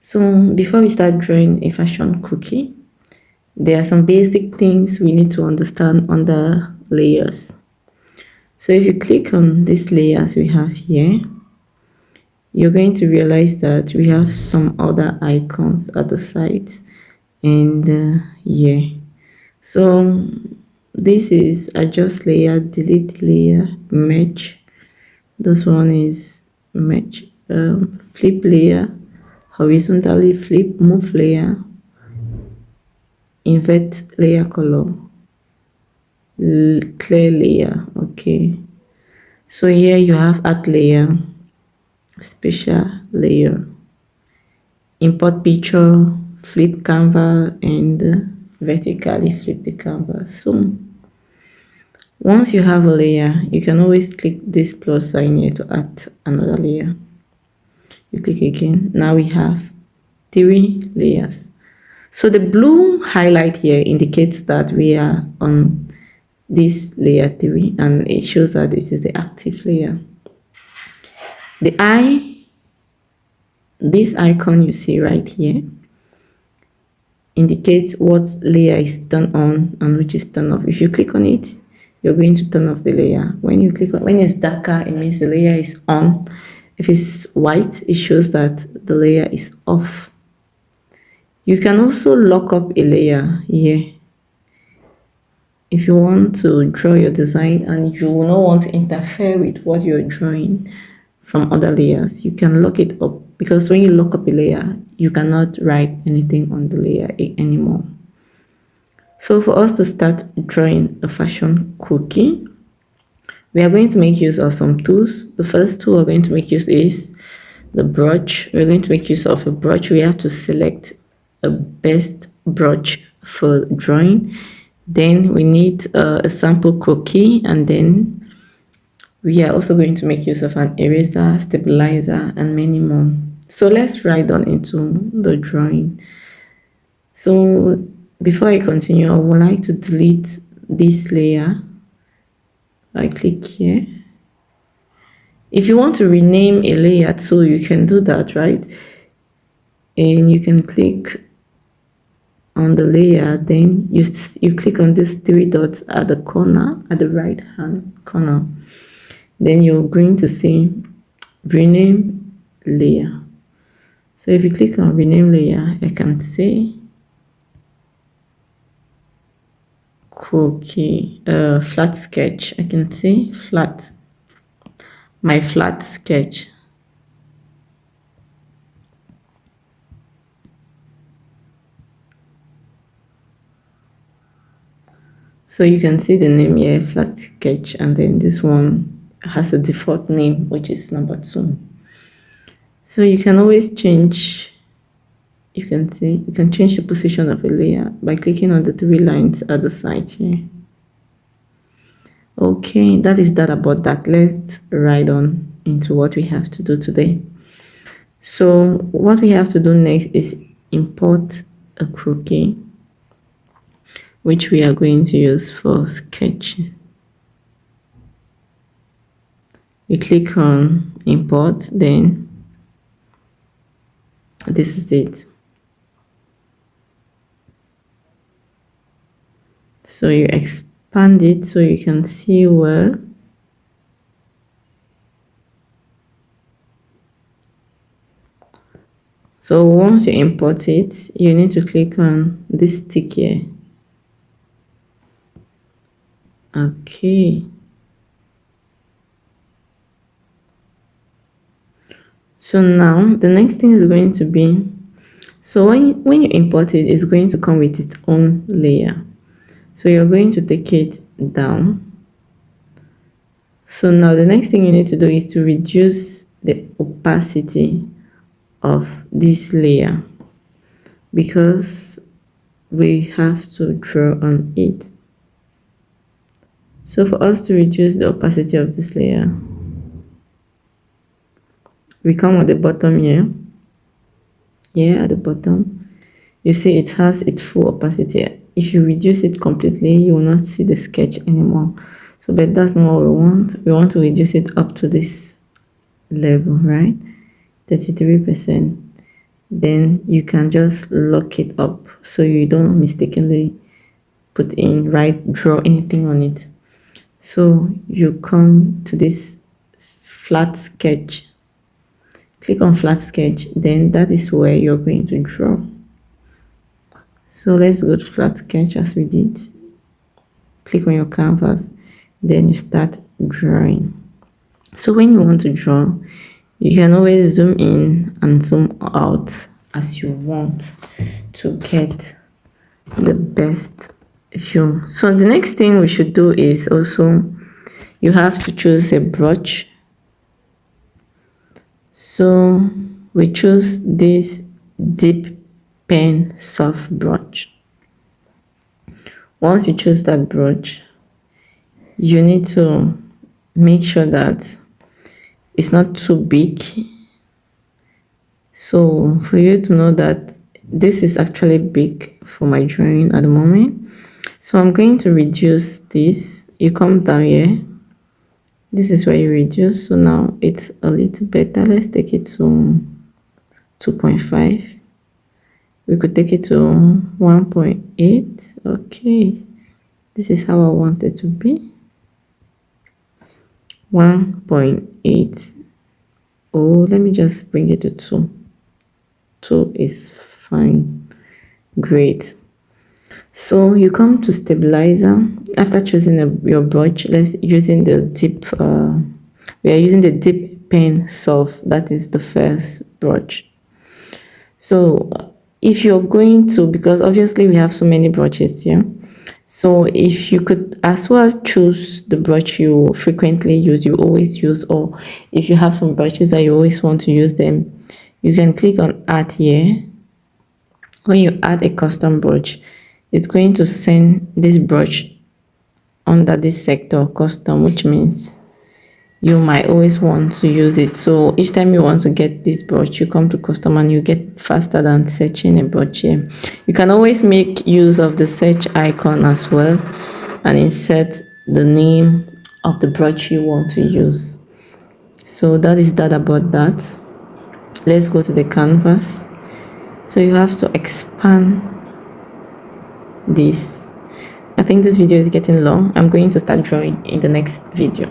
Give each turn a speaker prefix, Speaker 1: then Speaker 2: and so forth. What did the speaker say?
Speaker 1: So before we start drawing a fashion cookie, there are some basic things we need to understand on the layers. So if you click on these layers we have here, you're going to realize that we have some other icons at the side and here. So this is adjust layer, delete layer, merge. This one is merge, flip layer, horizontally flip, move layer, invert layer color, clear layer. Okay, so here you have add layer, special layer, import picture, flip canvas, and vertically flip the canvas. So once you have a layer, you can always click this plus sign here to add another layer. You click again. Now we have 3 layers. So the blue highlight here indicates that we are on this layer 3, and it shows that this is the active layer. The eye, this icon you see right here, indicates what layer is turned on and which is turned off. If you click on it, you're going to turn off the layer. When it's darker, it means the layer is on. If it's white, it shows that the layer is off. You can also lock up a layer here. If you want to draw your design and you will not want to interfere with what you're drawing from other layers, you can lock it up, because when you lock up a layer, you cannot write anything on the layer anymore. So for us to start drawing a fashion cookie, we are going to make use of some tools. The first tool we're going to make use is the brush. We're going to make use of a brush. We have to select a best brush for drawing. Then we need a sample cookie, and then we are also going to make use of an eraser, stabilizer, and many more. So let's right on into the drawing. So before I continue, I would like to delete this layer. I click here. If you want to rename a layer too, you can do that, right? And you can click on the layer, then you click on these 3 dots at the corner, at the right hand corner. Then you're going to see rename layer. So if you click on rename layer, I can say cookie, flat sketch. I can say flat, my flat sketch. So you can see the name here, flat sketch, and then this one has a default name, which is number 2. So you can always change, you can change the position of a layer by clicking on the 3 lines at the side here. Okay, that is that about that. Let's ride on into what we have to do today. So what we have to do next is import a cookie, which we are going to use for sketching. We click on import, then this is it. So you expand it so you can see well. So once you import it, you need to click on this tick here. Okay. So now the next thing is going to be, so when you import it, it's going to come with its own layer. So you're going to take it down. So now the next thing you need to do is to reduce the opacity of this layer, because we have to draw on it. So for us to reduce the opacity of this layer, we come at the bottom here. Here at the bottom, you see it has its full opacity. If you reduce it completely, you will not see the sketch anymore. So, but that's not what we want. We want to reduce it up to this level, right? 33%. then you can just lock it up so you don't mistakenly draw anything on it. So you come to this flat sketch, click on flat sketch, then that is where you're going to draw. So let's go to flat sketch as we did. Click on your canvas, then you start drawing. So when you want to draw, you can always zoom in and zoom out as you want to get the best view. So the next thing we should do is also you have to choose a brush. So we choose this deep pen soft brush. Once you choose that brush, you need to make sure that it's not too big. So for you to know that this is actually big for my drawing at the moment, so I'm going to reduce this. You come down here, this is where you reduce. So now it's a little better. Let's take it to 2.5. We could take it to 1.8. Okay, this is how I want it to be. 1.8. Oh, let me just bring it to 2. 2 is fine. Great. So you come to stabilizer. After choosing your brush, we are using the deep pen soft. That is the first brush. So if you're going to, because obviously we have so many brushes here, so if you could as well choose the brush you frequently use, you always use, or if you have some brushes that you always want to use them, you can click on add here. When you add a custom brush, it's going to send this brush under this sector custom, which means you might always want to use it. So each time you want to get this brush, you come to custom and you get faster than searching a brush here. You can always make use of the search icon as well and insert the name of the brush you want to use. So that is that about that. Let's go to the canvas. So you have to expand this. I think this video is getting long. I'm going to start drawing in the next video.